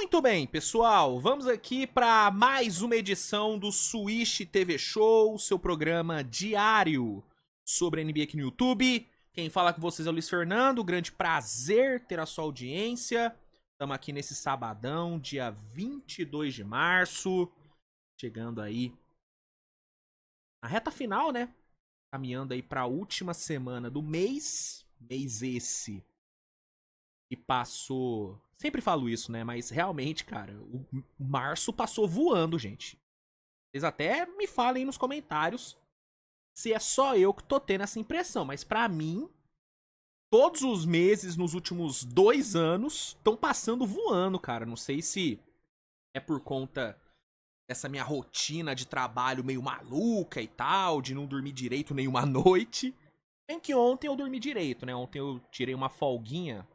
Muito bem, pessoal, vamos aqui para mais uma edição do Switch TV Show, seu programa diário sobre NBA aqui no YouTube. Quem fala com vocês é o Luiz Fernando, grande prazer ter a sua audiência. Estamos aqui nesse sabadão, dia 22 de março, chegando aí na reta final, né? Caminhando aí para a última semana do mês esse que passou. Sempre falo isso, né? Mas realmente, cara, o março passou voando, gente. Vocês até me falem nos comentários se é só eu que tô tendo essa impressão. Mas pra mim, todos os meses nos últimos 2 anos estão passando voando, cara. Não sei se é por conta dessa minha rotina de trabalho meio maluca e tal, de não dormir direito nenhuma noite. Bem que ontem eu dormi direito, né? Ontem eu tirei uma folguinha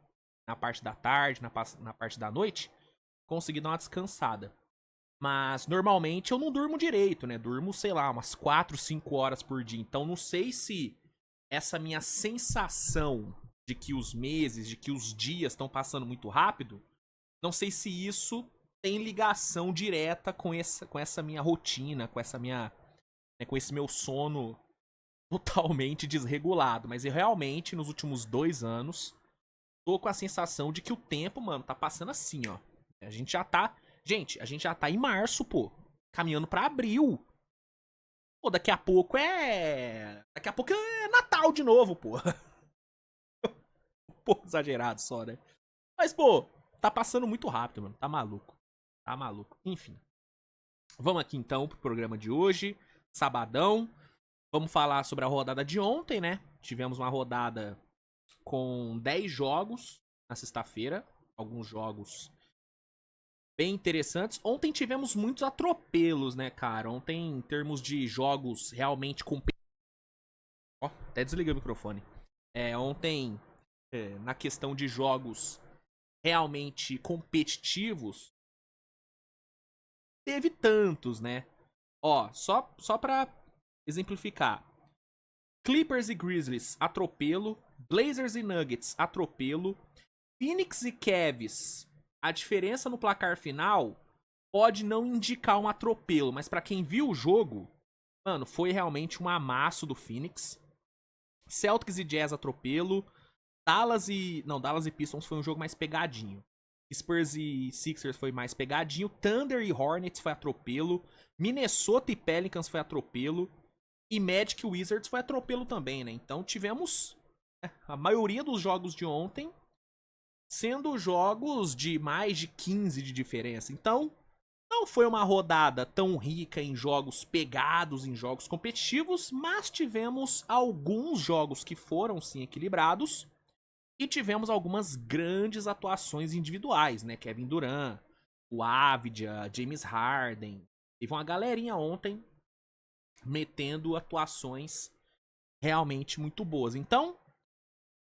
na parte da tarde, na parte da noite, consegui dar uma descansada. Mas normalmente eu não durmo direito, né? Durmo, sei lá, umas 4, 5 horas por dia. Então não sei se essa minha sensação de que os meses, de que os dias estão passando muito rápido, não sei se isso tem ligação direta com essa minha rotina, com essa minha, né, com esse meu sono totalmente desregulado. Mas eu realmente, nos últimos 2 anos, tô com a sensação de que o tempo, mano, tá passando assim, ó. A gente já tá. Gente, a gente já tá em março, pô. Caminhando pra abril. Pô, daqui a pouco é. Daqui a pouco é Natal de novo, pô. Um pouco exagerado só, né? Mas, pô, tá passando muito rápido, mano. Tá maluco. Tá maluco. Enfim. Vamos aqui então pro programa de hoje. Sabadão. Vamos falar sobre a rodada de ontem, né? Tivemos uma rodada com 10 jogos na sexta-feira. Alguns jogos bem interessantes. Ontem tivemos muitos atropelos, né, cara? Ontem, em termos de jogos realmente competitivos. Ó, até desliguei o microfone. Ontem, na questão de jogos realmente competitivos, teve tantos, né? Ó, só pra exemplificar. Clippers e Grizzlies, atropelo. Blazers e Nuggets, atropelo. Phoenix e Cavs, a diferença no placar final pode não indicar um atropelo, mas pra quem viu o jogo, mano, foi realmente um amasso do Phoenix. Celtics e Jazz, atropelo. Dallas e Pistons foi um jogo mais pegadinho. Spurs e Sixers foi mais pegadinho. Thunder e Hornets foi atropelo. Minnesota e Pelicans foi atropelo. E Magic e Wizards foi atropelo também, né? Então tivemos a maioria dos jogos de ontem sendo jogos de mais de 15 de diferença. Então, não foi uma rodada tão rica em jogos pegados, em jogos competitivos, mas tivemos alguns jogos que foram sim equilibrados e tivemos algumas grandes atuações individuais, né? Kevin Durant, o Avdija, James Harden. Teve uma galerinha ontem metendo atuações realmente muito boas. Então,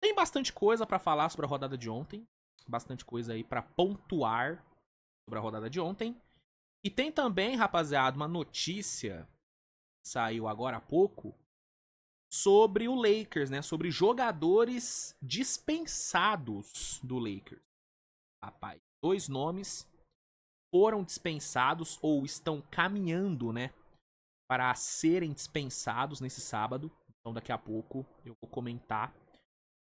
tem bastante coisa pra falar sobre a rodada de ontem, bastante coisa aí pra pontuar sobre a rodada de ontem. E tem também, rapaziada, uma notícia que saiu agora há pouco sobre o Lakers, né? Sobre jogadores dispensados do Lakers. Rapaz, 2 nomes foram dispensados ou estão caminhando, né, para serem dispensados nesse sábado. Então daqui a pouco eu vou comentar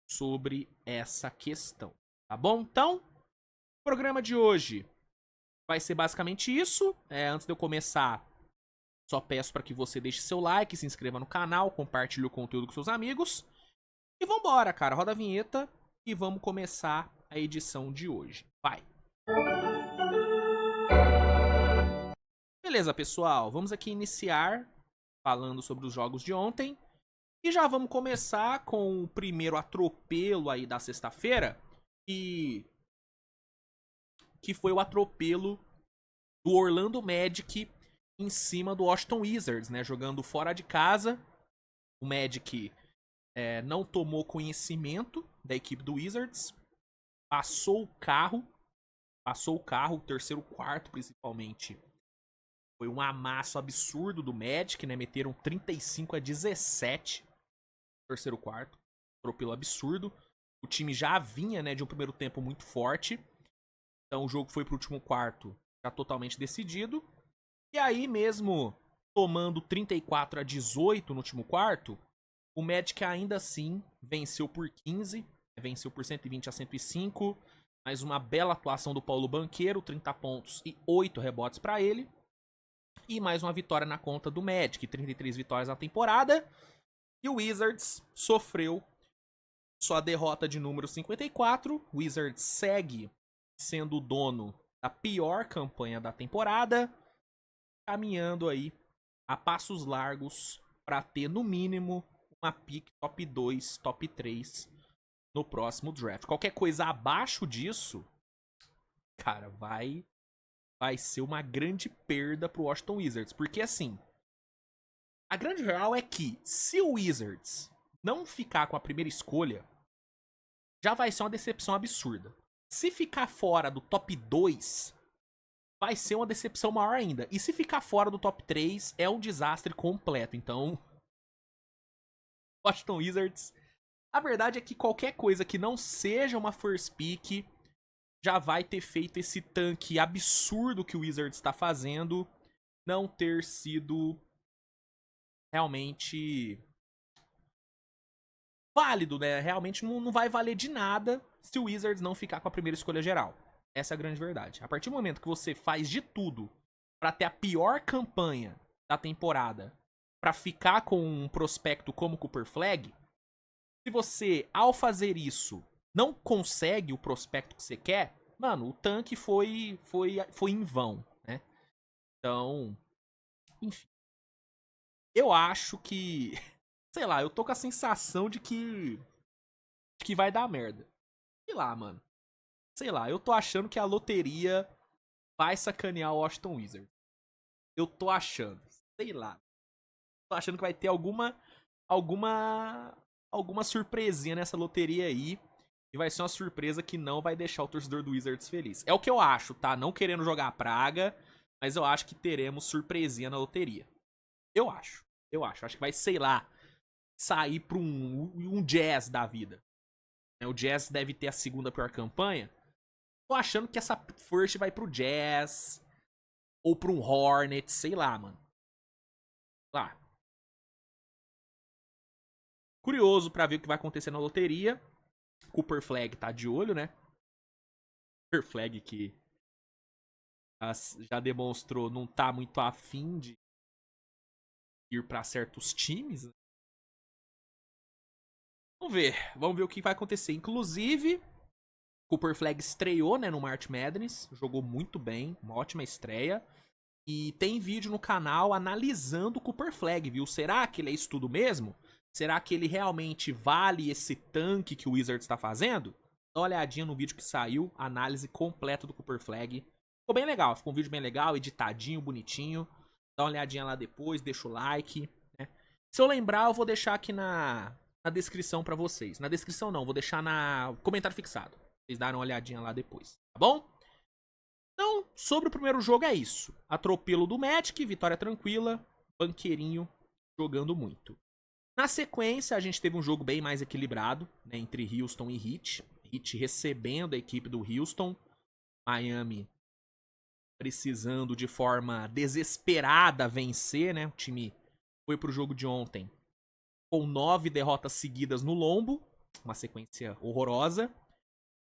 sobre essa questão, tá bom? Então, o programa de hoje vai ser basicamente isso. Antes de eu começar, só peço para que você deixe seu like, se inscreva no canal, compartilhe o conteúdo com seus amigos. E vambora, cara. Roda a vinheta e vamos começar a edição de hoje. Vai! Beleza, pessoal. Vamos aqui iniciar falando sobre os jogos de ontem. E já vamos começar com o primeiro atropelo aí da sexta-feira. Que foi o atropelo do Orlando Magic em cima do Washington Wizards, né? Jogando fora de casa. O Magic não tomou conhecimento da equipe do Wizards. Passou o carro, o terceiro quarto principalmente. Foi um amasso absurdo do Magic, né? Meteram 35-17 no terceiro quarto. Atropelo absurdo. O time já vinha, né, de um primeiro tempo muito forte. Então o jogo foi pro último quarto já totalmente decidido. E aí mesmo tomando 34-18 no último quarto, o Magic ainda assim venceu por 15, venceu por 120-105. Mais uma bela atuação do Paulo Banchero, 30 pontos e 8 rebotes para ele. E mais uma vitória na conta do Magic, 33 vitórias na temporada. E o Wizards sofreu sua derrota de número 54. O Wizards segue sendo o dono da pior campanha da temporada, caminhando aí a passos largos para ter no mínimo uma pick top 2, top 3 no próximo draft. Qualquer coisa abaixo disso, cara, vai ser uma grande perda pro Washington Wizards. Porque assim, a grande real é que se o Wizards não ficar com a primeira escolha, já vai ser uma decepção absurda. Se ficar fora do top 2, vai ser uma decepção maior ainda. E se ficar fora do top 3, é um desastre completo. Então, Washington Wizards, a verdade é que qualquer coisa que não seja uma first pick já vai ter feito esse tanque absurdo que o Wizards está fazendo não ter sido realmente válido, né? Realmente não vai valer de nada se o Wizards não ficar com a primeira escolha geral. Essa é a grande verdade. A partir do momento que você faz de tudo para ter a pior campanha da temporada, para ficar com um prospecto como Cooper Flag, se você, ao fazer isso, não consegue o prospecto que você quer, mano, o tanque foi em vão, né? Então, enfim. Eu acho que, sei lá, eu tô com a sensação de que vai dar merda. Sei lá, mano. Sei lá, eu tô achando que a loteria vai sacanear o Washington Wizards. Eu tô achando. Sei lá. Tô achando que vai ter alguma surpresinha nessa loteria aí. E vai ser uma surpresa que não vai deixar o torcedor do Wizards feliz. É o que eu acho, tá? Não querendo jogar a praga, mas eu acho que teremos surpresinha na loteria. Eu acho. Acho que vai, sei lá, sair pra um Jazz da vida. O Jazz deve ter a segunda pior campanha. Tô achando que essa first vai pro Jazz. Ou pra um Hornets, sei lá, mano. Lá. Curioso pra ver o que vai acontecer na loteria. Cooper Flag tá de olho, né? Cooper Flag que já demonstrou não tá muito afim de ir pra certos times. Né? Vamos ver o que vai acontecer. Inclusive, Cooper Flag estreou, né, no March Madness, jogou muito bem, uma ótima estreia. E tem vídeo no canal analisando o Cooper Flag, viu? Será que ele é isso tudo mesmo? Será que ele realmente vale esse tanque que o Wizards está fazendo? Dá uma olhadinha no vídeo que saiu, análise completa do Cooper Flag. Ficou bem legal, ficou um vídeo bem legal, editadinho, bonitinho. Dá uma olhadinha lá depois, deixa o like. Né? Se eu lembrar, eu vou deixar aqui na descrição pra vocês. Na descrição não, vou deixar na comentário fixado. Vocês darem uma olhadinha lá depois, tá bom? Então, sobre o primeiro jogo é isso. Atropelo do Magic, vitória tranquila, Banqueirinho jogando muito. Na sequência, a gente teve um jogo bem mais equilibrado, né, entre Houston e Heat. Heat recebendo a equipe do Houston. Miami precisando de forma desesperada vencer, né? O time foi pro jogo de ontem com 9 derrotas seguidas no lombo, uma sequência horrorosa.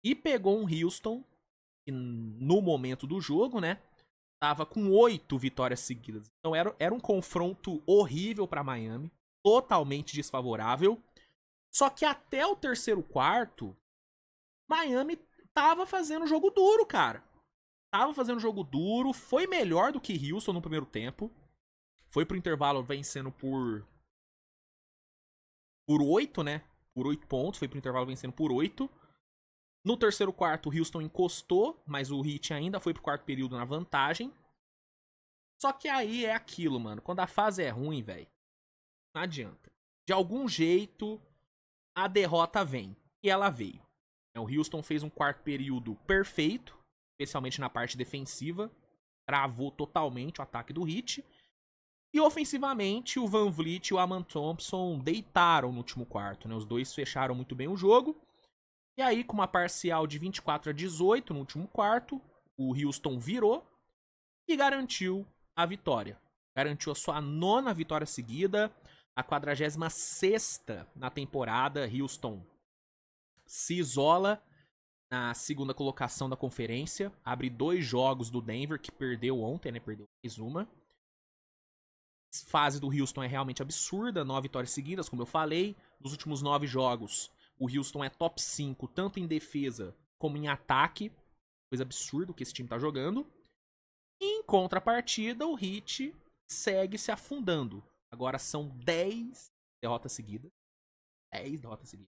E pegou um Houston que no momento do jogo, né, tava com 8 vitórias seguidas. Então era um confronto horrível para Miami, totalmente desfavorável. Só que até o terceiro quarto, Miami tava fazendo jogo duro, cara. Tava fazendo jogo duro, foi melhor do que Houston no primeiro tempo. Foi pro intervalo vencendo por 8, né? Por 8 pontos, foi pro intervalo vencendo por 8. No terceiro quarto, o Houston encostou, mas o Heat ainda foi pro quarto período na vantagem. Só que aí é aquilo, mano. Quando a fase é ruim, velho, não adianta. De algum jeito, a derrota vem. E ela veio. O Houston fez um quarto período perfeito, especialmente na parte defensiva. Travou totalmente o ataque do Heat. E ofensivamente, o Van Vliet e o Aman Thompson deitaram no último quarto. Né? Os dois fecharam muito bem o jogo. E aí, com uma parcial de 24-18 no último quarto, o Houston virou e garantiu a vitória. Garantiu a sua 9ª vitória seguida, a 46ª na temporada. Houston se isola na 2ª colocação da conferência, abre 2 jogos do Denver, que perdeu ontem, né? Perdeu mais uma. A fase do Houston é realmente absurda, 9 vitórias seguidas, como eu falei. Nos últimos 9 jogos, o Houston é top 5, tanto em defesa como em ataque. Coisa absurda o que esse time tá jogando. E em contrapartida, o Heat segue se afundando. Agora são 10 derrotas seguidas. 10 derrotas seguidas.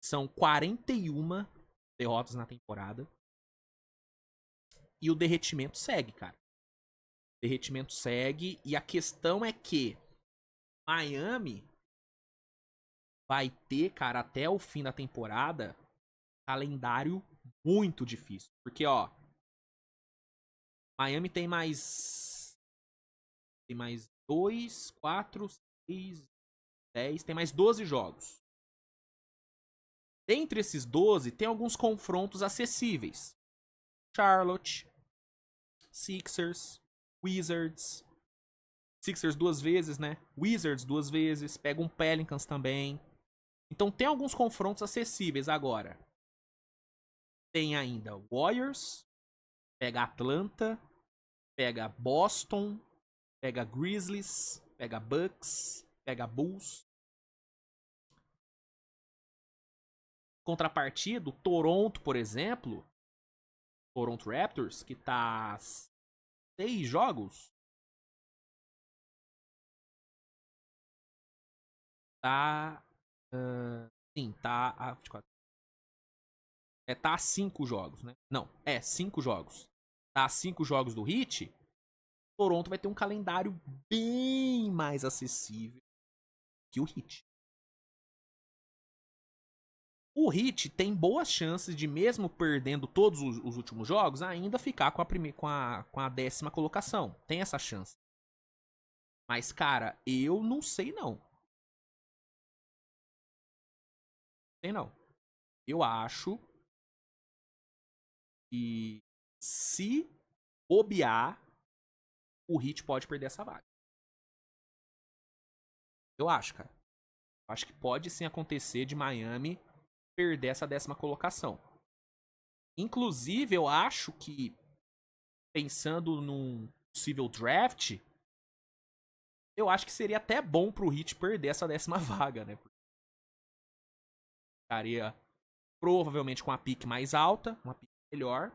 São 41 derrotas na temporada. E o derretimento segue, cara. O derretimento segue. E a questão é que Miami vai ter, cara, até o fim da temporada, calendário muito difícil. Porque, ó, Miami tem mais 2, 4, 6, 10. Tem mais 12 jogos. Dentre esses 12, tem alguns confrontos acessíveis. Charlotte, Sixers, Wizards. Sixers 2 vezes, né? Wizards 2 vezes. Pega um Pelicans também. Então tem alguns confrontos acessíveis agora. Tem ainda Warriors. Pega Atlanta. Pega Boston. Pega Grizzlies. Pega Bucks. Pega Bulls. Contrapartida, o Toronto, por exemplo. Toronto Raptors, que tá 6 jogos. Tá. Sim, tá. Tá a 5 jogos, né? Não, 5 jogos. Tá a 5 jogos do Heat. Toronto vai ter um calendário bem mais acessível que o Heat. O Heat tem boas chances de, mesmo perdendo todos os últimos jogos, ainda ficar com a 10ª colocação. Tem essa chance. Mas, cara, eu não sei não. Sei não. Eu acho que se bobear, o Heat pode perder essa vaga. Eu acho, cara. Eu acho que pode sim acontecer de Miami perder essa 10ª colocação. Inclusive, eu acho que, pensando num possível draft, eu acho que seria até bom pro Heat perder essa 10ª vaga, né? Ficaria provavelmente com a pick mais alta, uma pick melhor.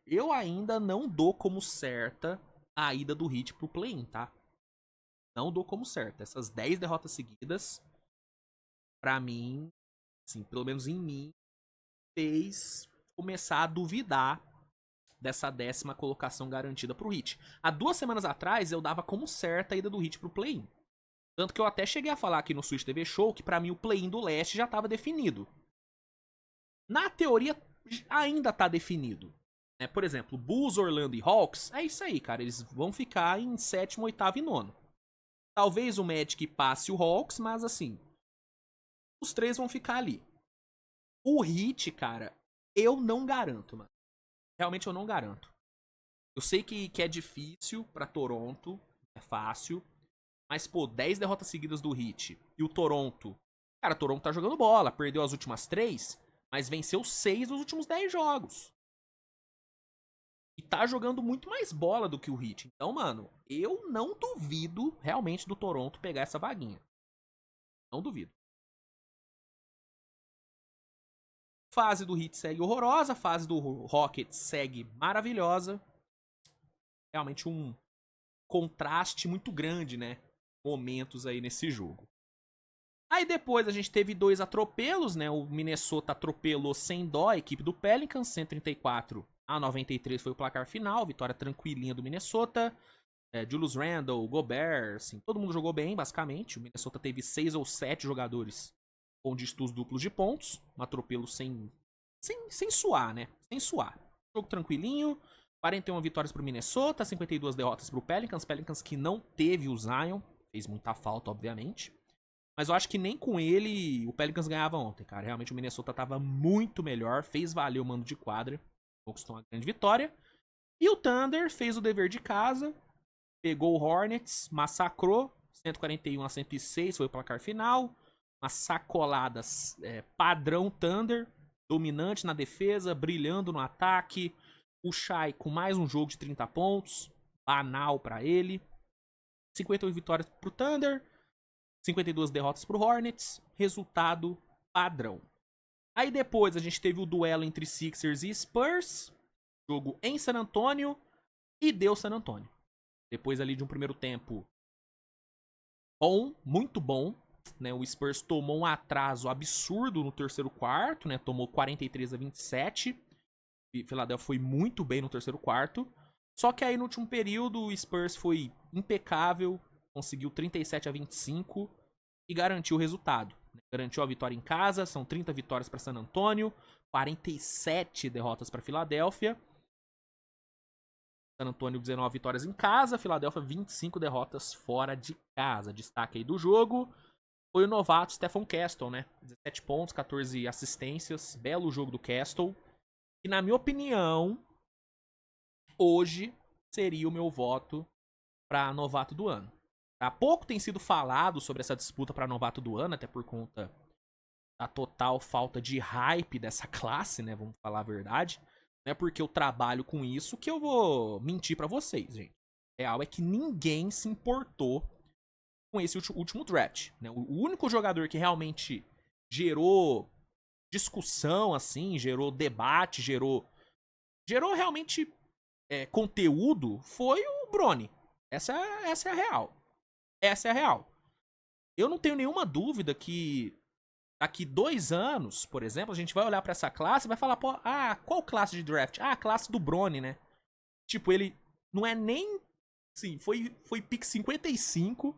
Eu ainda não dou como certa a ida do Heat pro play-in, tá? Não dou como certa. Essas 10 derrotas seguidas, pra mim, assim, pelo menos em mim, fez começar a duvidar dessa 10ª colocação garantida pro Heat. Há 2 semanas atrás, eu dava como certa a ida do Heat pro play-in. Tanto que eu até cheguei a falar aqui no Switch TV Show que pra mim o play-in do leste já estava definido. Na teoria, ainda tá definido. Por exemplo, Bulls, Orlando e Hawks, é isso aí, cara. Eles vão ficar em 7º, 8º e 9º. Talvez o Magic passe o Hawks, mas assim, os 3 vão ficar ali. O Heat, cara, eu não garanto, mano. Realmente eu não garanto. Eu sei que é difícil pra Toronto, é fácil. Mas, pô, 10 derrotas seguidas do Heat. E o Toronto. Cara, o Toronto tá jogando bola. Perdeu as últimas 3, mas venceu 6 dos últimos 10 jogos. E tá jogando muito mais bola do que o Heat. Então, mano, eu não duvido realmente do Toronto pegar essa vaguinha. Não duvido. Fase do Heat segue horrorosa. Fase do Rockets segue maravilhosa. Realmente um contraste muito grande, né? Momentos aí nesse jogo. Aí depois a gente teve 2 atropelos, né? O Minnesota atropelou sem dó a equipe do Pelicans, 134-93 foi o placar final, vitória tranquilinha do Minnesota. Julius Randle, Gobert, assim, todo mundo jogou bem, basicamente. O Minnesota teve 6 ou 7 jogadores com dígitos duplos de pontos. Um atropelo sem suar, né? Sem suar. Jogo tranquilinho. 41 vitórias pro Minnesota, 52 derrotas pro Pelicans. Pelicans que não teve o Zion. Fez muita falta, obviamente. Mas eu acho que nem com ele o Pelicans ganhava ontem, cara. Realmente o Minnesota tava muito melhor, fez valer o mando de quadra, conquistou uma grande vitória. E o Thunder fez o dever de casa, pegou o Hornets, massacrou, 141-106 foi o placar final. Uma sacolada padrão Thunder, dominante na defesa, brilhando no ataque. O Shai com mais um jogo de 30 pontos, banal pra ele. 58 vitórias pro Thunder, 52 derrotas pro Hornets, resultado padrão. Aí depois a gente teve o duelo entre Sixers e Spurs, jogo em San Antonio, e deu San Antonio. Depois ali de um primeiro tempo bom, muito bom, né? O Spurs tomou um atraso absurdo no terceiro quarto, né? Tomou 43-27. E Philadelphia foi muito bem no terceiro quarto. Só que aí no último período o Spurs foi impecável, conseguiu 37-25 e garantiu o resultado. Garantiu a vitória em casa, são 30 vitórias para San Antonio, 47 derrotas para Filadélfia. San Antonio 19 vitórias em casa, Filadélfia 25 derrotas fora de casa. Destaque aí do jogo foi o novato Stephen Castle, né? 17 pontos, 14 assistências, belo jogo do Castle. E na minha opinião, hoje seria o meu voto para novato do ano. Há pouco tem sido falado sobre essa disputa para novato do ano, até por conta da total falta de hype dessa classe, né? Vamos falar a verdade. Não é porque eu trabalho com isso que eu vou mentir para vocês, gente. A real é que ninguém se importou com esse último draft, né? O único jogador que realmente gerou discussão, assim, gerou debate, gerou realmente conteúdo foi o Bronny. Essa é a real. Essa é a real. Eu não tenho nenhuma dúvida que daqui 2 anos, por exemplo, a gente vai olhar pra essa classe e vai falar, pô, qual classe de draft? A classe do Bronny, né? Tipo, ele não é nem... Sim, foi pick 55.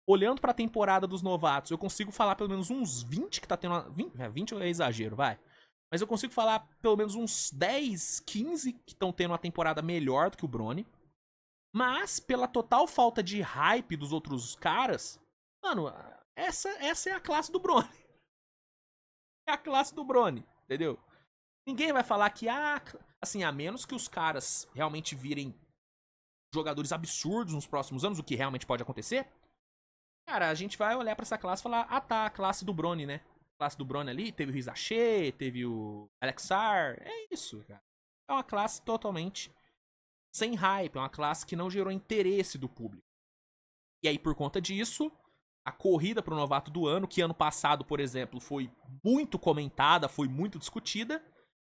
Olhando pra temporada dos novatos, eu consigo falar pelo menos uns 20 que tá tendo... 20 é exagero, vai. Mas eu consigo falar pelo menos uns 10, 15 que estão tendo uma temporada melhor do que o Bronny. Mas, pela total falta de hype dos outros caras, mano, essa é a classe do Bronny. É a classe do Bronny, entendeu? Ninguém vai falar que, assim, a menos que os caras realmente virem jogadores absurdos nos próximos anos, o que realmente pode acontecer, cara, a gente vai olhar pra essa classe e falar, tá, a classe do Bronny, né? A classe do Bronny ali, teve o Rizaché, teve o Alexar, é isso, cara. É uma classe totalmente sem hype, é uma classe que não gerou interesse do público. E aí, por conta disso, a corrida pro novato do ano, que ano passado, por exemplo, foi muito comentada, foi muito discutida,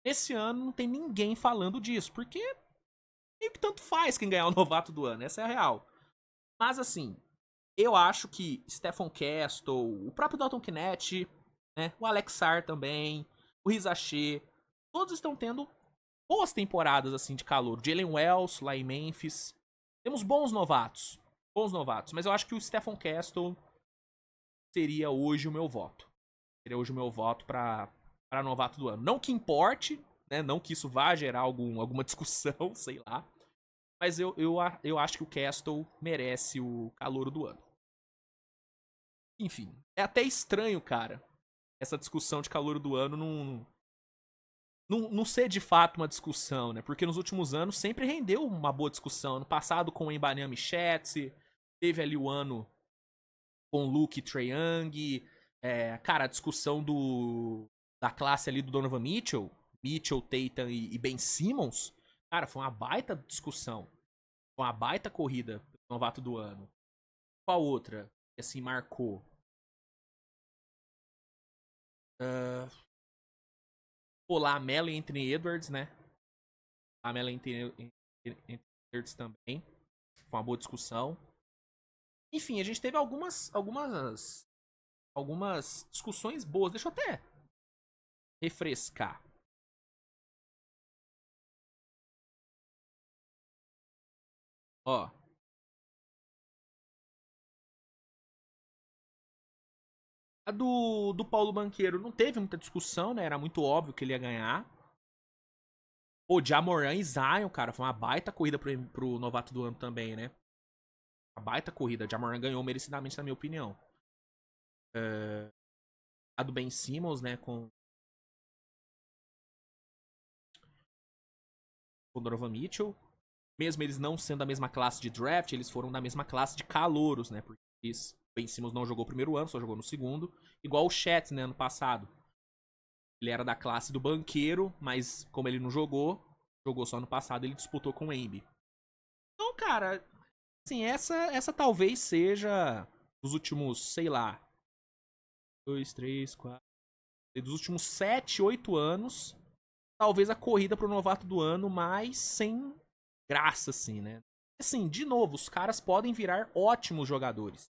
esse ano não tem ninguém falando disso, porque meio que tanto faz quem ganhar o novato do ano, essa é a real. Mas assim, eu acho que Stephen Castle, o próprio Dalton Knecht, né, o Alexar também, o Rizaché, todos estão tendo boas temporadas assim de calor. Jalen Wells lá em Memphis. Temos bons novatos. Bons novatos. Mas eu acho que o Stephen Castle seria hoje o meu voto. Seria hoje o meu voto para novato do ano. Não que importe, né? Não que isso vá gerar alguma discussão, sei lá. Mas eu acho que o Castle merece o calouro do ano. Enfim, é até estranho, cara, essa discussão de calouro do ano não ser de fato uma discussão, né? Porque nos últimos anos sempre rendeu uma boa discussão. No passado com o Embanyama Chatse, teve ali o ano com Luke e Trae Young. Cara, a discussão da classe ali do Donovan Mitchell, Tatum e Ben Simmons, cara, foi uma baita discussão. Foi uma baita corrida do novato do ano. Qual outra que assim marcou? Pô, lá a Melo e Anthony Edwards, né? A Melo e Anthony Edwards também. Foi uma boa discussão. Enfim, a gente teve algumas discussões boas. Deixa eu até refrescar. Ó. A do Paulo Banqueiro não teve muita discussão, né? Era muito óbvio que ele ia ganhar. O Jamoran e Zion, cara, foi uma baita corrida pro novato do ano também, né? Uma baita corrida. Jamoran ganhou merecidamente, na minha opinião. A do Ben Simmons, né, com o Donovan Mitchell. Mesmo eles não sendo da mesma classe de draft, eles foram da mesma classe de calouros, né? Porque o Ben Simmons não jogou o primeiro ano, só jogou no segundo. Igual o Chet, né, ano passado. Ele era da classe do banqueiro, mas como ele não jogou só ano passado, ele disputou com o Embiid. Então, cara, assim, essa talvez seja dos últimos, sei lá, 2, 3, 4, dos últimos 7, 8 anos, talvez a corrida pro novato do ano, mas sem graça, assim, né? Assim, de novo, os caras podem virar ótimos jogadores.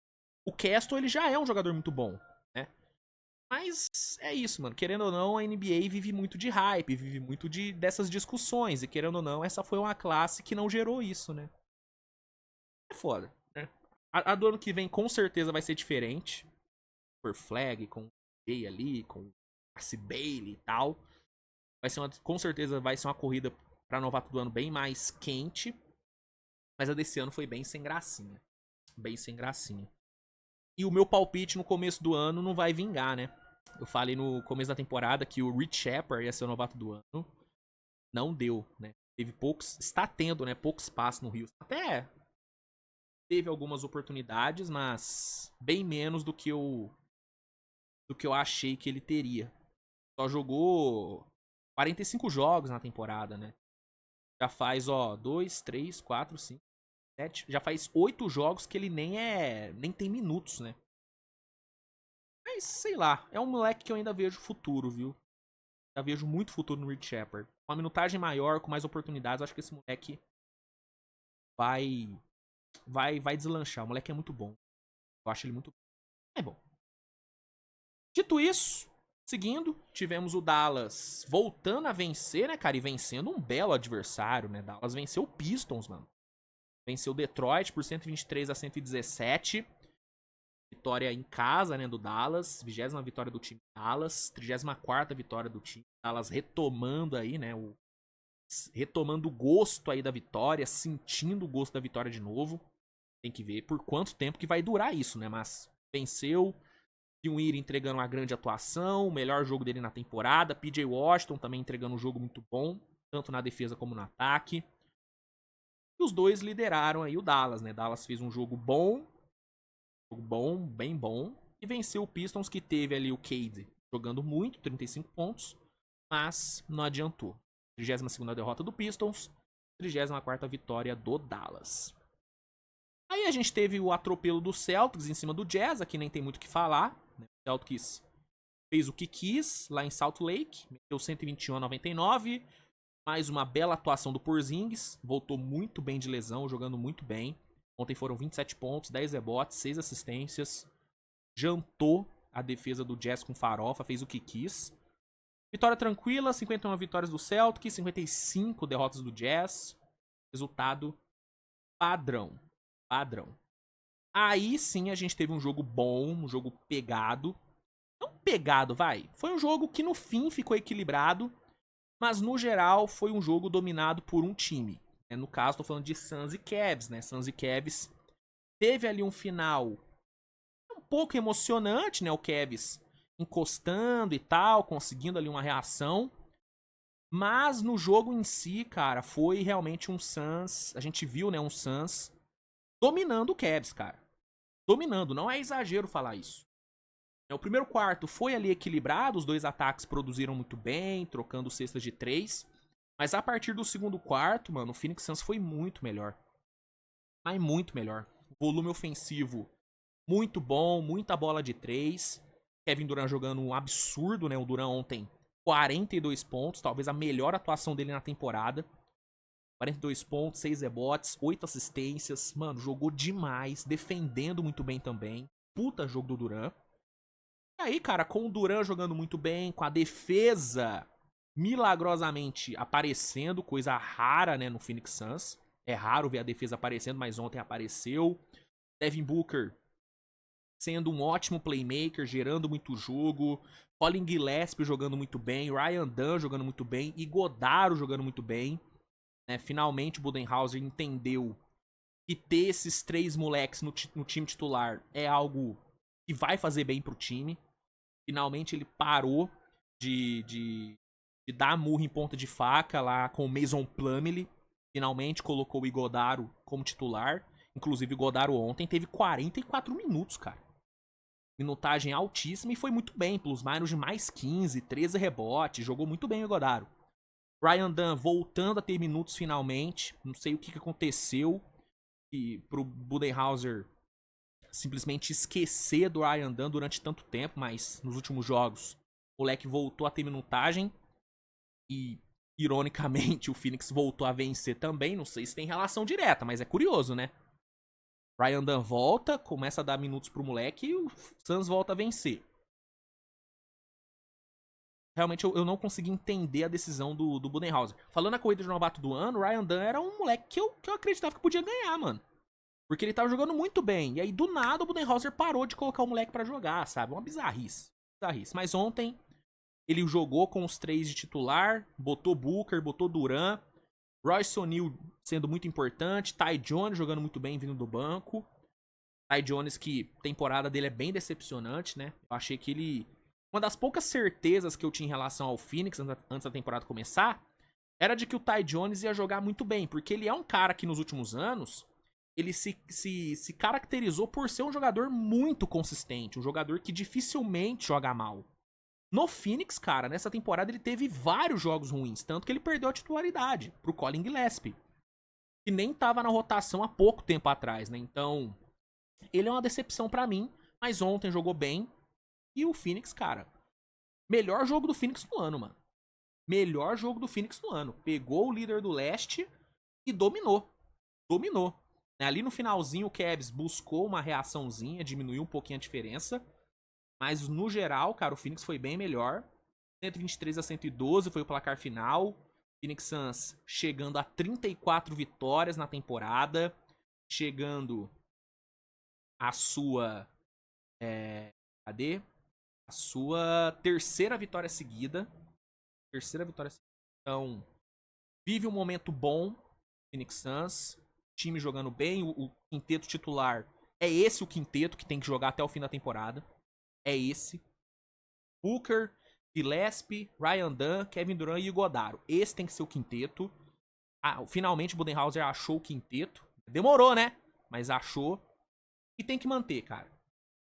O Castle, ele já é um jogador muito bom, né? Mas é isso, mano. Querendo ou não, a NBA vive muito de hype, vive muito dessas discussões. E querendo ou não, essa foi uma classe que não gerou isso, né? É foda, né? A do ano que vem com certeza vai ser diferente. Por flag, com Jay ali, com Cassie Bailey e tal. Com certeza vai ser uma corrida pra novato do ano bem mais quente. Mas a desse ano foi bem sem gracinha. Bem sem gracinha. E o meu palpite no começo do ano não vai vingar, né? Eu falei no começo da temporada que o Rich Shepard ia ser o novato do ano. Não deu, né? Teve poucos. Está tendo, né? Pouco espaço no Rio. Até teve algumas oportunidades, mas bem menos do que eu achei que ele teria. Só jogou 45 jogos na temporada, né? Já faz, ó, 2, 3, 4, 5, 7. Já faz 8 jogos que ele nem tem minutos, né? Mas, sei lá, é um moleque que eu ainda vejo futuro, viu? Já vejo muito futuro no Reed Shepard. Com uma minutagem maior, com mais oportunidades, eu acho que esse moleque vai vai deslanchar. O moleque é muito bom. Eu acho ele muito bom. É bom. Dito isso, seguindo, tivemos o Dallas voltando a vencer, né, cara? E vencendo um belo adversário, né? Dallas venceu o Pistons, mano. Venceu o Detroit por 123-117. Vitória em casa, né, do Dallas. 20ª vitória do time Dallas. 34ª vitória do time. Dallas retomando aí, né, retomando o gosto aí da vitória, sentindo o gosto da vitória de novo. Tem que ver por quanto tempo que vai durar isso, né? Mas venceu. Pinheiro entregando uma grande atuação, o melhor jogo dele na temporada. PJ Washington também entregando um jogo muito bom, tanto na defesa como no ataque. E os dois lideraram aí o Dallas, né? Dallas fez um jogo bom, bem bom, e venceu o Pistons, que teve ali o Cade jogando muito, 35 pontos, mas não adiantou. 32ª derrota do Pistons, 34ª vitória do Dallas. Aí a gente teve o atropelo do Celtics em cima do Jazz, aqui nem tem muito o que falar. Né? O Celtics fez o que quis lá em Salt Lake, meteu 121-99. Mais uma bela atuação do Porzingis, voltou muito bem de lesão, jogando muito bem. Ontem foram 27 pontos, 10 rebotes, 6 assistências. Jantou a defesa do Jazz com farofa, fez o que quis. Vitória tranquila, 51 vitórias do Celtics, 55 derrotas do Jazz. Resultado padrão. Padrão. Aí sim a gente teve um jogo bom, um jogo pegado. Não pegado, vai. Foi um jogo que no fim ficou equilibrado, mas no geral foi um jogo dominado por um time. No caso, tô falando de Suns e Cavs, né? Suns e Cavs teve ali um final um pouco emocionante, né? O Cavs encostando e tal, conseguindo ali uma reação. Mas no jogo em si, cara, foi realmente um Suns. A gente viu, né? Um Suns dominando o Cavs, cara. Dominando, não é exagero falar isso. O primeiro quarto foi ali equilibrado, os dois ataques produziram muito bem, trocando cestas de 3. Mas a partir do segundo quarto, mano, o Phoenix Suns foi muito melhor. Mas muito melhor. Volume ofensivo muito bom, muita bola de 3. Kevin Durant jogando um absurdo, né? O Durant ontem, 42 pontos, talvez a melhor atuação dele na temporada. 42 pontos, 6 rebotes, 8 assistências. Mano, jogou demais, defendendo muito bem também. Puta jogo do Durant. E aí, cara, com o Durant jogando muito bem, com a defesa milagrosamente aparecendo, coisa rara, né, no Phoenix Suns. É raro ver a defesa aparecendo, mas ontem apareceu. Devin Booker sendo um ótimo playmaker, gerando muito jogo. Colin Gillespie jogando muito bem. Ryan Dunn jogando muito bem. E Godaro jogando muito bem. Finalmente o Budenholzer entendeu que ter esses 3 moleques no time titular é algo que vai fazer bem pro time. Finalmente ele parou de dar murro em ponta de faca lá com o Mason Plumlee. Finalmente colocou o Igodaro como titular. Inclusive o Igodaro ontem teve 44 minutos, cara. Minutagem altíssima e foi muito bem, plus minus de mais 15, 13 rebotes. Jogou muito bem o Igodaro. Ryan Dunn voltando a ter minutos finalmente. Não sei o que aconteceu e pro Budenholzer simplesmente esquecer do Ryan Dunn durante tanto tempo, mas nos últimos jogos o moleque voltou a ter minutagem e, ironicamente, o Phoenix voltou a vencer também. Não sei se tem relação direta, mas é curioso, né? Ryan Dunn volta, começa a dar minutos pro moleque e o Suns volta a vencer. Realmente eu não consegui entender a decisão do Budenholzer. Falando na corrida de novato do ano, o Ryan Dunn era um moleque que eu acreditava que podia ganhar, mano. Porque ele tava jogando muito bem. E aí, do nada, o Budenholzer parou de colocar o moleque pra jogar, sabe? Uma bizarrice. Mas ontem, ele jogou com os 3 de titular, botou Booker, botou Duran, Royce O'Neal sendo muito importante, Ty Jones jogando muito bem vindo do banco. Ty Jones, que a temporada dele é bem decepcionante, né? Eu achei que ele... Uma das poucas certezas que eu tinha em relação ao Phoenix antes da temporada começar era de que o Ty Jones ia jogar muito bem, porque ele é um cara que nos últimos anos ele se caracterizou por ser um jogador muito consistente, um jogador que dificilmente joga mal. No Phoenix, cara, nessa temporada ele teve vários jogos ruins, tanto que ele perdeu a titularidade pro Colin Gillespie, que nem tava na rotação há pouco tempo atrás, né? Então, ele é uma decepção pra mim, mas ontem jogou bem. E o Phoenix, cara, melhor jogo do Phoenix no ano, mano. Melhor jogo do Phoenix no ano. Pegou o líder do leste e dominou. Dominou. Ali no finalzinho o Cavs buscou uma reaçãozinha, diminuiu um pouquinho a diferença. Mas no geral, cara, o Phoenix foi bem melhor. 123-112 foi o placar final. Phoenix Suns chegando a 34 vitórias na temporada. Chegando a sua... cadê? A sua terceira vitória seguida. Então, vive um momento bom. Phoenix Suns. Time jogando bem. O quinteto titular. É esse o quinteto que tem que jogar até o fim da temporada. É esse. Booker, Gillespie, Ryan Dunn, Kevin Durant e Igodaro. Esse tem que ser o quinteto. Finalmente o Budenholzer achou o quinteto. Demorou, né? Mas achou. E tem que manter, cara.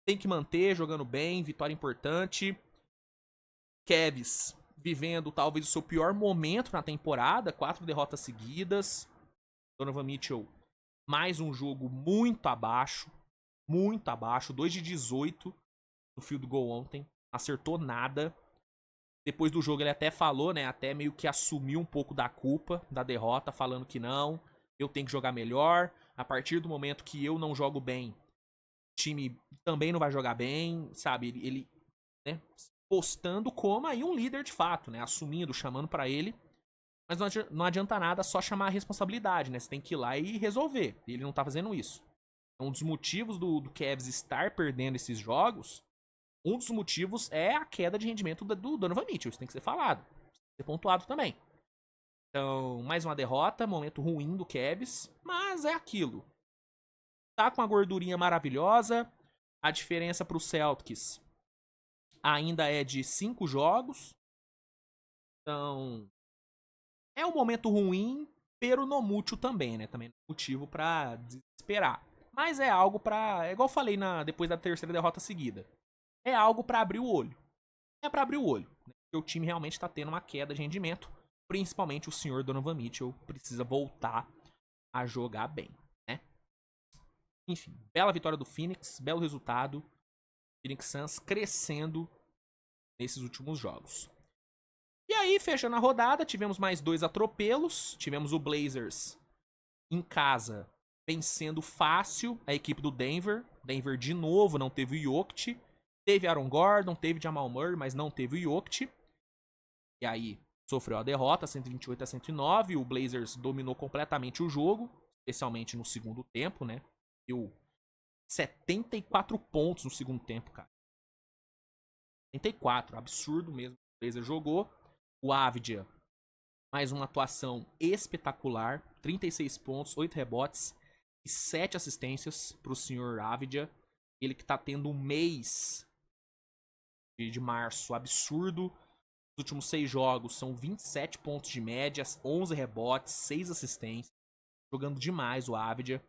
Tem que manter, jogando bem, vitória importante. Cavs vivendo talvez o seu pior momento na temporada, 4 derrotas seguidas. Donovan Mitchell, mais um jogo muito abaixo, 2 de 18 no field goal ontem, acertou nada. Depois do jogo ele até falou, né, até meio que assumiu um pouco da culpa da derrota, falando que não, eu tenho que jogar melhor. A partir do momento que eu não jogo bem, o time também não vai jogar bem, sabe? Ele né, postando como aí um líder de fato, né? Assumindo, chamando pra ele. Mas não adianta nada só chamar a responsabilidade, né? Você tem que ir lá e resolver. E ele não tá fazendo isso. Um dos motivos do Cavs estar perdendo esses jogos, um dos motivos é a queda de rendimento do Donovan Mitchell. Isso tem que ser falado. Tem que ser pontuado também. Então, mais uma derrota, momento ruim do Cavs. Mas é aquilo. Tá com uma gordurinha maravilhosa. A diferença pro Celtics ainda é de 5 jogos. Então, é um momento ruim, pero no mútil também, né? Também não é motivo pra desesperar. Mas é algo pra... É igual eu falei depois da terceira derrota seguida. É algo pra abrir o olho. É pra abrir o olho. Né? Porque o time realmente tá tendo uma queda de rendimento. Principalmente o senhor Donovan Mitchell precisa voltar a jogar bem, né? Enfim, bela vitória do Phoenix, belo resultado. Phoenix Suns crescendo nesses últimos jogos. E aí, fechando a rodada, tivemos mais 2 atropelos. Tivemos o Blazers em casa vencendo fácil a equipe do Denver. Denver de novo não teve o Jokic. Teve Aaron Gordon, teve Jamal Murray, mas não teve o Jokic. E aí sofreu a derrota, 128-109. O Blazers dominou completamente o jogo, especialmente no segundo tempo, né? Deu 74 pontos no segundo tempo, cara. 74, absurdo mesmo. O Blazers jogou. O Avdija, mais uma atuação espetacular. 36 pontos, 8 rebotes e 7 assistências para o senhor Avdija. Ele que tá tendo um mês de março absurdo. Os últimos 6 jogos são 27 pontos de média, 11 rebotes, 6 assistências. Jogando demais o Avdija.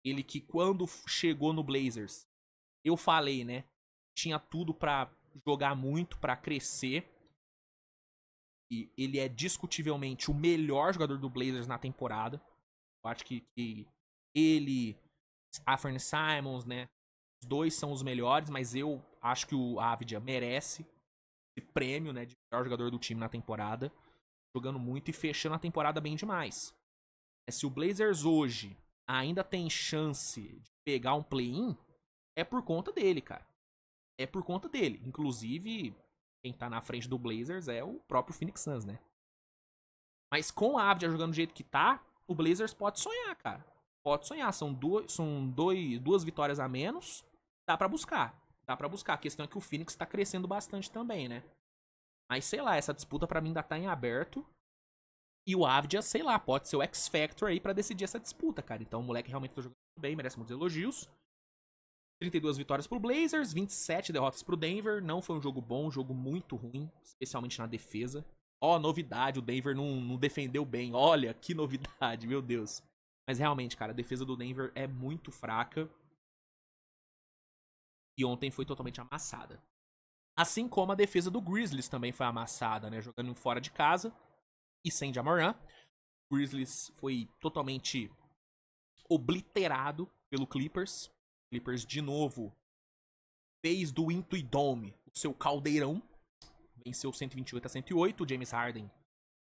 Ele que quando chegou no Blazers, eu falei, né? Tinha tudo pra jogar muito, pra crescer. E ele é discutivelmente o melhor jogador do Blazers na temporada. Eu acho que ele, Anthony Simons, né? Os dois são os melhores, mas eu acho que o Avdija merece esse prêmio, né, de melhor jogador do time na temporada. Jogando muito e fechando a temporada bem demais. Se o Blazers hoje ainda tem chance de pegar um play-in, é por conta dele, cara. É por conta dele. Inclusive, quem tá na frente do Blazers é o próprio Phoenix Suns, né? Mas com o Avdija jogando do jeito que tá, o Blazers pode sonhar, cara. Pode sonhar. São duas vitórias a menos. Dá pra buscar. Dá pra buscar. A questão é que o Phoenix tá crescendo bastante também, né? Mas sei lá, essa disputa pra mim ainda tá em aberto. E o Avdija, sei lá, pode ser o X-Factor aí pra decidir essa disputa, cara. Então o moleque realmente tá jogando bem, merece muitos elogios. 32 vitórias pro Blazers, 27 derrotas pro Denver. Não foi um jogo bom, um jogo muito ruim, especialmente na defesa. Ó, novidade, o Denver não defendeu bem. Olha, que novidade, meu Deus. Mas realmente, cara, a defesa do Denver é muito fraca. E ontem foi totalmente amassada. Assim como a defesa do Grizzlies também foi amassada, né? Jogando fora de casa e sem Ja Morant. O Grizzlies foi totalmente obliterado pelo Clippers. Clippers, de novo, fez do Intuidome o seu caldeirão. Venceu 128-108. O James Harden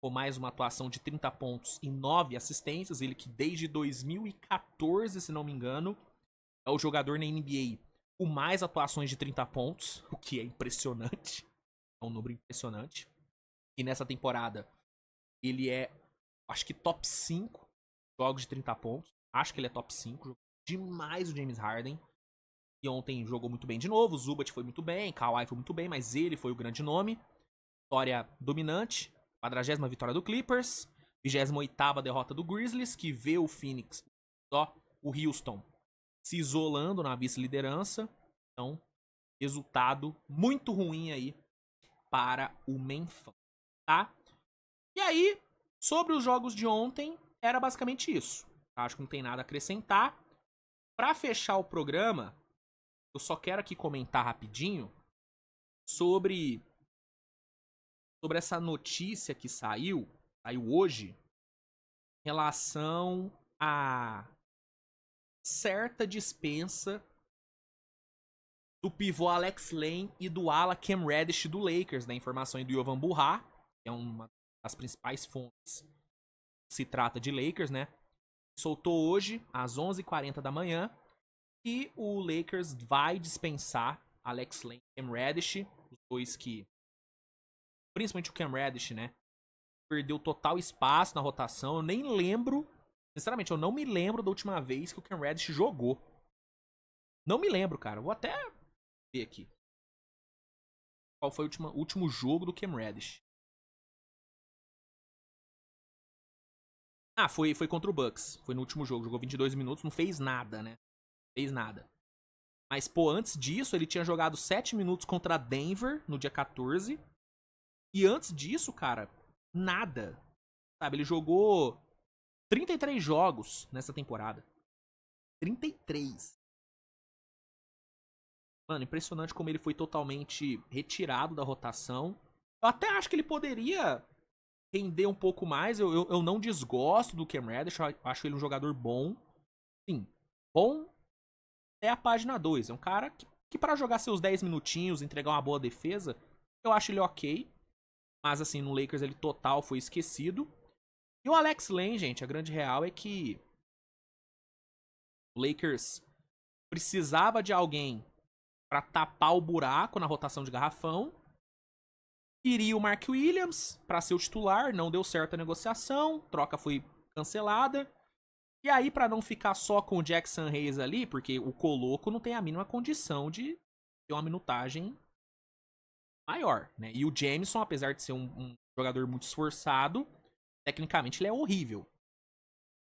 com mais uma atuação de 30 pontos e 9 assistências. Ele que desde 2014, se não me engano, é o jogador na NBA com mais atuações de 30 pontos, o que é impressionante. É um número impressionante. E nessa temporada, ele é, acho que top 5 jogos de 30 pontos. Acho que ele é top 5. Jogou demais o James Harden. E ontem jogou muito bem de novo. O Zubat foi muito bem, Kawhi foi muito bem, mas ele foi o grande nome. Vitória dominante. 40ª vitória do Clippers. 28ª derrota do Grizzlies, que vê o Phoenix, só o Houston, se isolando na vice-liderança. Então, resultado muito ruim aí para o Memphis, tá? E aí, sobre os jogos de ontem, era basicamente isso. Acho que não tem nada a acrescentar. Para fechar o programa, eu só quero aqui comentar rapidinho sobre essa notícia que saiu hoje, em relação a certa dispensa do pivô Alex Len e do ala Cam Reddish do Lakers, da informação do Yovan Burra, que é uma das principais fontes que se trata de Lakers, né? Soltou hoje, às 11h40 da manhã, que o Lakers vai dispensar Alex Len e Cam Reddish, os dois que, principalmente o Cam Reddish, né? Perdeu total espaço na rotação. Eu nem lembro, sinceramente, eu não me lembro da última vez que o Cam Reddish jogou. Não me lembro, cara. Vou até ver aqui. Qual foi o último jogo do Cam Reddish? Ah, foi contra o Bucks. Foi no último jogo. Jogou 22 minutos, não fez nada, né? Fez nada. Mas, pô, antes disso, ele tinha jogado 7 minutos contra Denver no dia 14. E antes disso, cara, nada. Sabe, ele jogou 33 jogos nessa temporada. 33. Mano, impressionante como ele foi totalmente retirado da rotação. Eu até acho que ele poderia render um pouco mais. Eu não desgosto do Cam Reddish. Eu acho ele um jogador bom. Sim, bom é a página 2. É um cara que para jogar seus 10 minutinhos, entregar uma boa defesa, eu acho ele ok. Mas assim, no Lakers ele total foi esquecido. E o Alex Len, gente, a grande real é que o Lakers precisava de alguém para tapar o buraco na rotação de garrafão. Queria o Mark Williams para ser o titular, não deu certo a negociação, troca foi cancelada. E aí, para não ficar só com o Jackson Hayes ali, porque o Coloco não tem a mínima condição de ter uma minutagem maior, né? E o Jameson, apesar de ser um jogador muito esforçado, tecnicamente ele é horrível.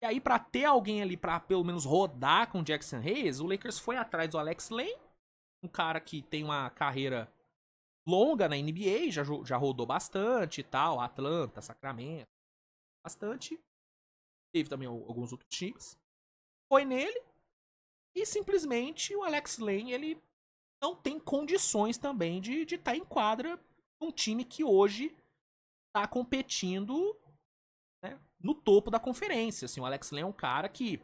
E aí, pra ter alguém ali pra pelo menos rodar com o Jackson Hayes, o Lakers foi atrás do Alex Len um cara que tem uma carreira longa na NBA, já rodou bastante e tal, Atlanta, Sacramento, bastante. Teve também alguns outros times. Foi nele e simplesmente o Alex Len, ele não tem condições também de estar em quadra um time que hoje está competindo, né, no topo da conferência. Assim, o Alex Len é um cara que,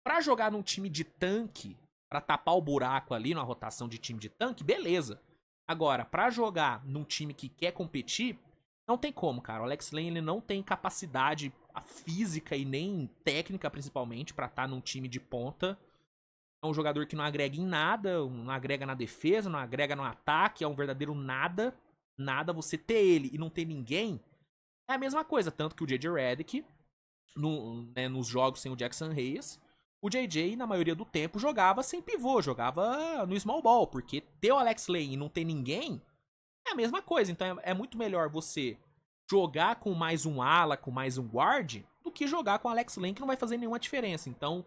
pra jogar num time de tanque, pra tapar o buraco ali numa rotação de time de tanque, beleza. Agora, pra jogar num time que quer competir, não tem como, cara. O Alex Len, ele não tem capacidade física e nem técnica, principalmente, pra estar num time de ponta. É um jogador que não agrega em nada, não agrega na defesa, não agrega no ataque, é um verdadeiro nada. Nada, você ter ele e não ter ninguém é a mesma coisa. Tanto que o J.J. Redick, né, nos jogos sem o Jackson Hayes, o J.J., na maioria do tempo, jogava sem pivô, jogava no small ball, porque ter o Alex Len e não ter ninguém é a mesma coisa. Então é muito melhor você jogar com mais um ala, com mais um guard, do que jogar com o Alex Len, que não vai fazer nenhuma diferença. Então,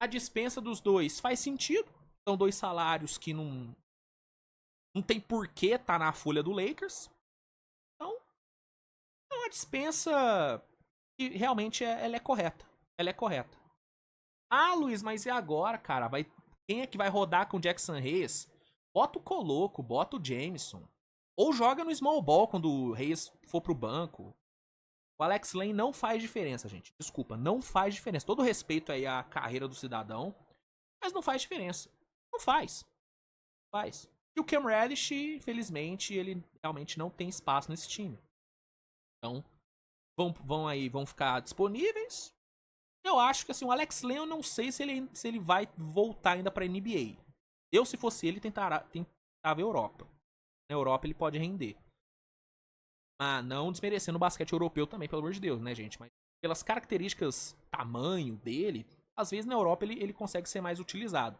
a dispensa dos dois faz sentido. São dois salários que não tem porquê tá na folha do Lakers. Então, é uma dispensa que realmente ela é correta. Ela é correta. Ah, Luiz, mas e agora, cara? Quem é que vai rodar com o Jackson Hayes? Bota o Coloco, bota o Jameson. Ou joga no small ball quando o Hayes for pro banco. O Alex Len não faz diferença, gente. Desculpa, não faz diferença. Todo respeito aí à carreira do cidadão, mas não faz diferença. Não faz. Não faz. E o Cam Reddish, infelizmente, ele realmente não tem espaço nesse time. Então, vão ficar disponíveis. Eu acho que assim, o Alex Len, eu não sei se ele vai voltar ainda pra NBA. Eu, se fosse ele, tentava a Europa. Na Europa ele pode render. Mas não desmerecendo o basquete europeu também, pelo amor de Deus, né, gente? Mas pelas características, tamanho dele, às vezes na Europa ele consegue ser mais utilizado.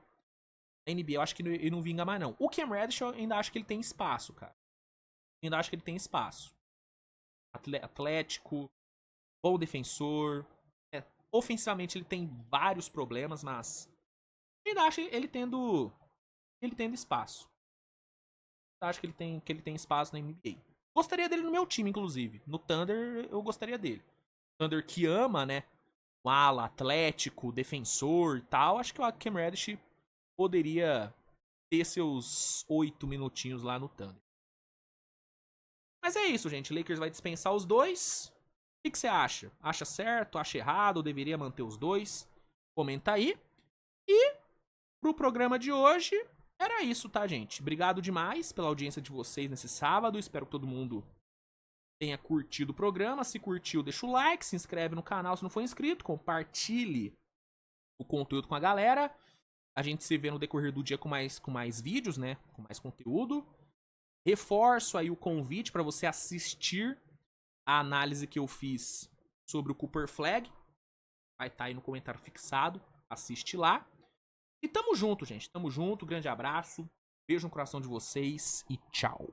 Na NBA eu acho que ele não vinga mais, não. O Cam Reddish eu ainda acho que ele tem espaço, cara. Eu ainda acho que ele tem espaço. Atlético, bom defensor. Ofensivamente ele tem vários problemas, mas eu ainda acho ele tendo espaço. Eu acho que ele tem espaço na NBA. Gostaria dele no meu time, inclusive. No Thunder, eu gostaria dele. Thunder que ama, né? Um ala, atlético, defensor e tal. Acho que o Cam Reddish poderia ter seus 8 minutinhos lá no Thunder. Mas é isso, gente. Lakers vai dispensar os dois. O que você acha? Acha certo? Acha errado? Deveria manter os dois? Comenta aí. E pro programa de hoje, era isso, tá, gente? Obrigado demais pela audiência de vocês nesse sábado. Espero que todo mundo tenha curtido o programa. Se curtiu, deixa o like, se inscreve no canal se não for inscrito, compartilhe o conteúdo com a galera. A gente se vê no decorrer do dia com mais vídeos, né? Com mais conteúdo. Reforço aí o convite para você assistir a análise que eu fiz sobre o Cooper Flag. Vai estar aí no comentário fixado. Assiste lá. E tamo junto, gente. Tamo junto. Grande abraço. Beijo no coração de vocês e tchau.